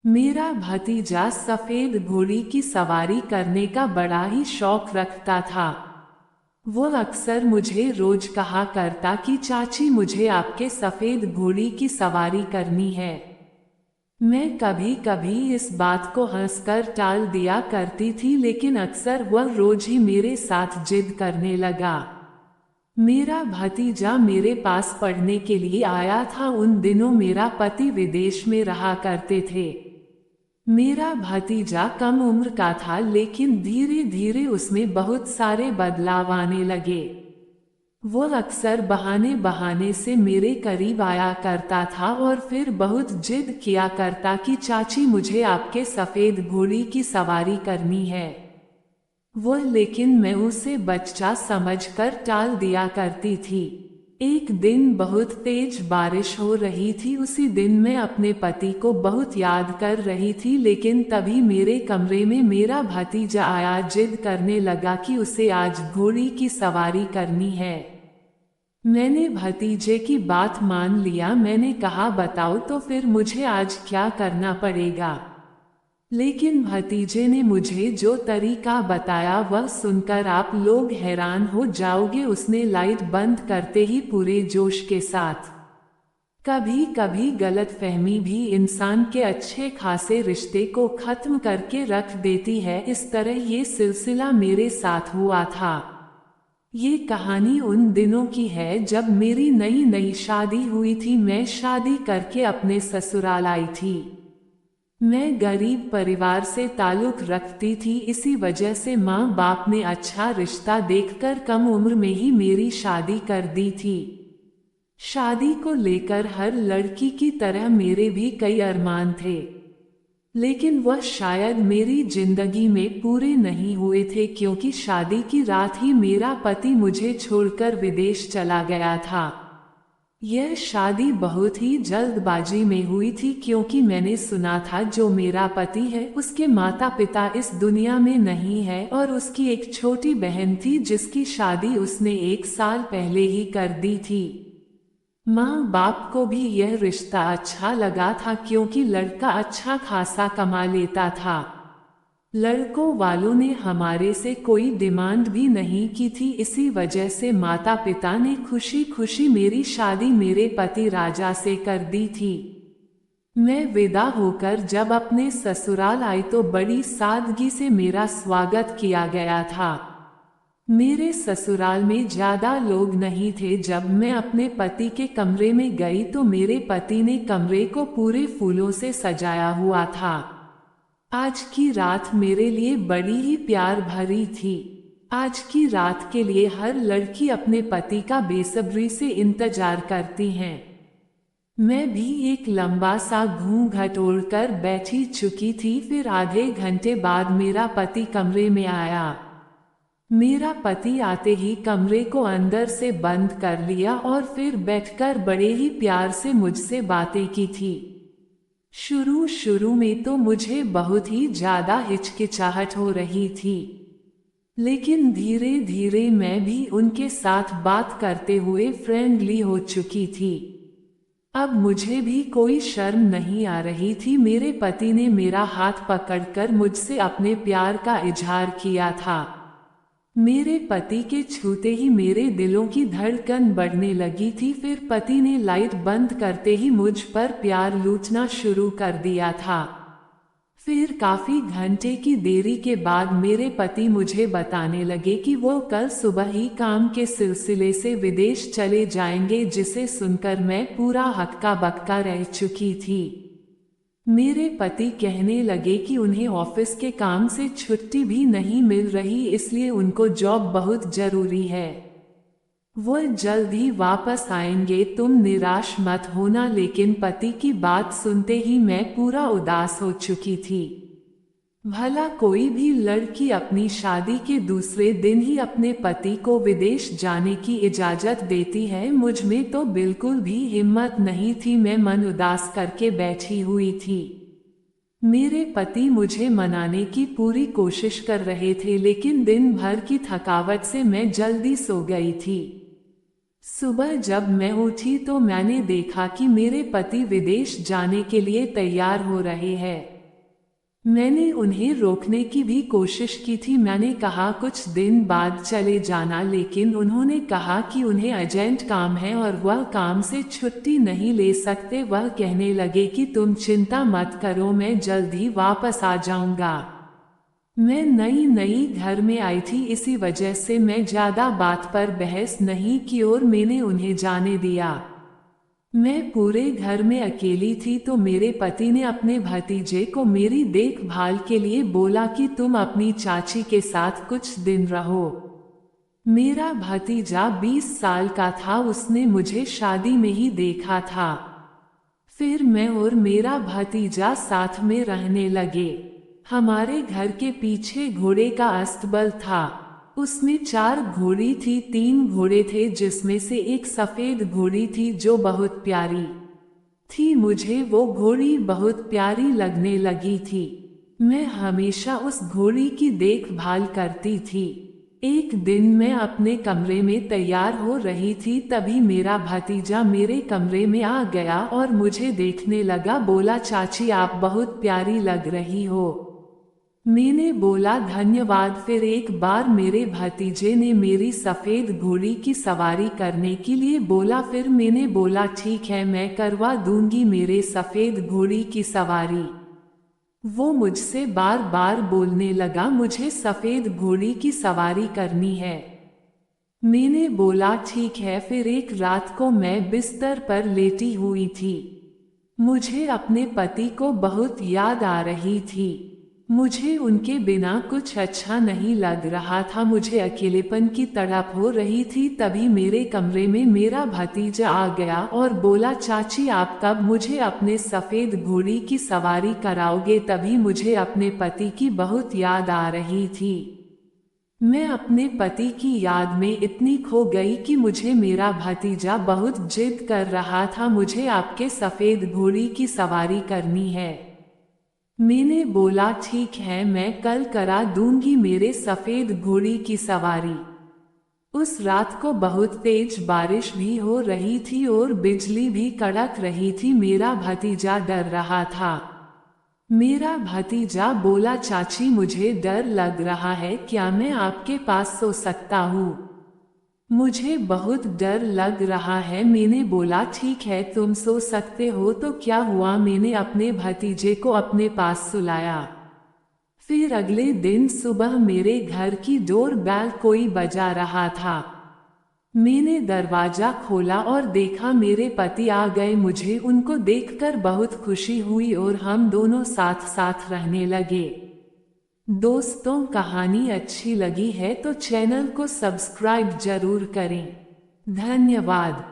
मेरा भतीजा सफेद घोड़ी की सवारी करने का बड़ा ही शौक रखता था। वो अक्सर मुझे रोज कहा करता कि चाची मुझे आपके सफेद घोड़ी की सवारी करनी है। मैं कभी कभी इस बात को हंसकर टाल दिया करती थी, लेकिन अक्सर वह रोज ही मेरे साथ जिद करने लगा। मेरा भतीजा मेरे पास पढ़ने के लिए आया था। उन दिनों मेरा पति विदेश में रहा करते थे। मेरा भतीजा कम उम्र का था, लेकिन धीरे धीरे उसमें बहुत सारे बदलाव आने लगे। वो अक्सर बहाने बहाने से मेरे करीब आया करता था और फिर बहुत जिद किया करता कि चाची मुझे आपके सफेद घोड़ी की सवारी करनी है। वह लेकिन मैं उसे बच्चा समझकर टाल दिया करती थी। एक दिन बहुत तेज बारिश हो रही थी। उसी दिन मैं अपने पति को बहुत याद कर रही थी, लेकिन तभी मेरे कमरे में मेरा भतीजा आया। जिद करने लगा कि उसे आज घोड़ी की सवारी करनी है। मैंने भतीजे की बात मान लिया। मैंने कहा बताओ तो फिर मुझे आज क्या करना पड़ेगा। लेकिन भतीजे ने मुझे जो तरीका बताया वह सुनकर आप लोग हैरान हो जाओगे। उसने लाइट बंद करते ही पूरे जोश के साथ, कभी कभी गलतफहमी भी इंसान के अच्छे खासे रिश्ते को खत्म करके रख देती है। इस तरह ये सिलसिला मेरे साथ हुआ था। ये कहानी उन दिनों की है जब मेरी नई नई शादी हुई थी। मैं शादी करके अपने ससुराल आई थी। मैं गरीब परिवार से ताल्लुक रखती थी, इसी वजह से माँ बाप ने अच्छा रिश्ता देखकर कम उम्र में ही मेरी शादी कर दी थी। शादी को लेकर हर लड़की की तरह मेरे भी कई अरमान थे, लेकिन वह शायद मेरी जिंदगी में पूरे नहीं हुए थे, क्योंकि शादी की रात ही मेरा पति मुझे छोड़कर विदेश चला गया था। यह शादी बहुत ही जल्दबाजी में हुई थी, क्योंकि मैंने सुना था जो मेरा पति है उसके माता पिता इस दुनिया में नहीं है और उसकी एक छोटी बहन थी जिसकी शादी उसने 1 साल पहले ही कर दी थी। माँ बाप को भी यह रिश्ता अच्छा लगा था, क्योंकि लड़का अच्छा खासा कमा लेता था। लड़कों वालों ने हमारे से कोई डिमांड भी नहीं की थी, इसी वजह से माता पिता ने खुशी खुशी मेरी शादी मेरे पति राजा से कर दी थी। मैं विदा होकर जब अपने ससुराल आई तो बड़ी सादगी से मेरा स्वागत किया गया था। मेरे ससुराल में ज्यादा लोग नहीं थे। जब मैं अपने पति के कमरे में गई तो मेरे पति ने कमरे को पूरे फूलों से सजाया हुआ था। आज की रात मेरे लिए बड़ी ही प्यार भरी थी। आज की रात के लिए हर लड़की अपने पति का बेसब्री से इंतजार करती हैं। मैं भी एक लंबा सा घूंघट ओढ़कर बैठी चुकी थी। फिर आधे घंटे बाद मेरा पति कमरे में आया। मेरा पति आते ही कमरे को अंदर से बंद कर लिया और फिर बैठकर बड़े ही प्यार से मुझसे बातें की थी। शुरू शुरू में तो मुझे बहुत ही ज्यादा हिचकिचाहट हो रही थी, लेकिन धीरे धीरे मैं भी उनके साथ बात करते हुए फ्रेंडली हो चुकी थी। अब मुझे भी कोई शर्म नहीं आ रही थी। मेरे पति ने मेरा हाथ पकड़कर मुझसे अपने प्यार का इजहार किया था। मेरे पति के छूते ही मेरे दिलों की धड़कन बढ़ने लगी थी। फिर पति ने लाइट बंद करते ही मुझ पर प्यार लूटना शुरू कर दिया था। फिर काफी घंटे की देरी के बाद मेरे पति मुझे बताने लगे कि वो कल सुबह ही काम के सिलसिले से विदेश चले जाएंगे, जिसे सुनकर मैं पूरा हक्का बक्का रह चुकी थी। मेरे पति कहने लगे कि उन्हें ऑफिस के काम से छुट्टी भी नहीं मिल रही, इसलिए उनको जॉब बहुत जरूरी है। वो जल्द ही वापस आएंगे, तुम निराश मत होना। लेकिन पति की बात सुनते ही मैं पूरा उदास हो चुकी थी। भला कोई भी लड़की अपनी शादी के दूसरे दिन ही अपने पति को विदेश जाने की इजाजत देती है? मुझ में तो बिल्कुल भी हिम्मत नहीं थी। मैं मन उदास करके बैठी हुई थी। मेरे पति मुझे मनाने की पूरी कोशिश कर रहे थे, लेकिन दिन भर की थकावट से मैं जल्दी सो गई थी। सुबह जब मैं उठी तो मैंने देखा कि मेरे पति विदेश जाने के लिए तैयार हो रहे हैं। मैंने उन्हें रोकने की भी कोशिश की थी। मैंने कहा कुछ दिन बाद चले जाना, लेकिन उन्होंने कहा कि उन्हें अर्जेंट काम है और वह काम से छुट्टी नहीं ले सकते। वह कहने लगे कि तुम चिंता मत करो, मैं जल्द ही वापस आ जाऊंगा। मैं नई नई घर में आई थी, इसी वजह से मैं ज्यादा बात पर बहस नहीं की और मैंने उन्हें जाने दिया। मैं पूरे घर में अकेली थी तो मेरे पति ने अपने भतीजे को मेरी देखभाल के लिए बोला कि तुम अपनी चाची के साथ कुछ दिन रहो। मेरा भतीजा 20 साल का था, उसने मुझे शादी में ही देखा था। फिर मैं और मेरा भतीजा साथ में रहने लगे। हमारे घर के पीछे घोड़े का अस्तबल था। उसमें 4 घोड़ी थी, 3 घोड़े थे जिसमें से एक सफेद घोड़ी थी जो बहुत प्यारी थी। मुझे वो घोड़ी बहुत प्यारी लगने लगी थी। मैं हमेशा उस घोड़ी की देखभाल करती थी। एक दिन मैं अपने कमरे में तैयार हो रही थी, तभी मेरा भतीजा मेरे कमरे में आ गया और मुझे देखने लगा। बोला, चाची आप बहुत प्यारी लग रही हो। मैंने बोला धन्यवाद। फिर एक बार मेरे भतीजे ने मेरी सफेद घोड़ी की सवारी करने के लिए बोला। फिर मैंने बोला ठीक है, मैं करवा दूंगी मेरे सफेद घोड़ी की सवारी। वो मुझसे बार बार बोलने लगा, मुझे सफेद घोड़ी की सवारी करनी है। मैंने बोला ठीक है। फिर एक रात को मैं बिस्तर पर लेटी हुई थी। मुझे अपने पति को बहुत याद आ रही थी। मुझे उनके बिना कुछ अच्छा नहीं लग रहा था। मुझे अकेलेपन की तड़प हो रही थी। तभी मेरे कमरे में मेरा भतीजा आ गया और बोला, चाची आप कब मुझे अपने सफेद घोड़ी की सवारी कराओगे? तभी मुझे अपने पति की बहुत याद आ रही थी। मैं अपने पति की याद में इतनी खो गई कि मुझे मेरा भतीजा बहुत जिद कर रहा था, मुझे आपके सफेद घोड़ी की सवारी करनी है। मैंने बोला ठीक है, मैं कल करा दूंगी मेरे सफेद घोड़ी की सवारी। उस रात को बहुत तेज बारिश भी हो रही थी और बिजली भी कड़क रही थी। मेरा भतीजा डर रहा था। मेरा भतीजा बोला, चाची मुझे डर लग रहा है, क्या मैं आपके पास सो सकता हूँ? मुझे बहुत डर लग रहा है। मैंने बोला ठीक है, तुम सो सकते हो। तो क्या हुआ, मैंने अपने भतीजे को अपने पास सुलाया। फिर अगले दिन सुबह मेरे घर की डोर बेल कोई बजा रहा था। मैंने दरवाजा खोला और देखा मेरे पति आ गए। मुझे उनको देखकर बहुत खुशी हुई और हम दोनों साथ साथ रहने लगे। दोस्तों, कहानी अच्छी लगी है तो चैनल को सब्सक्राइब जरूर करें। धन्यवाद।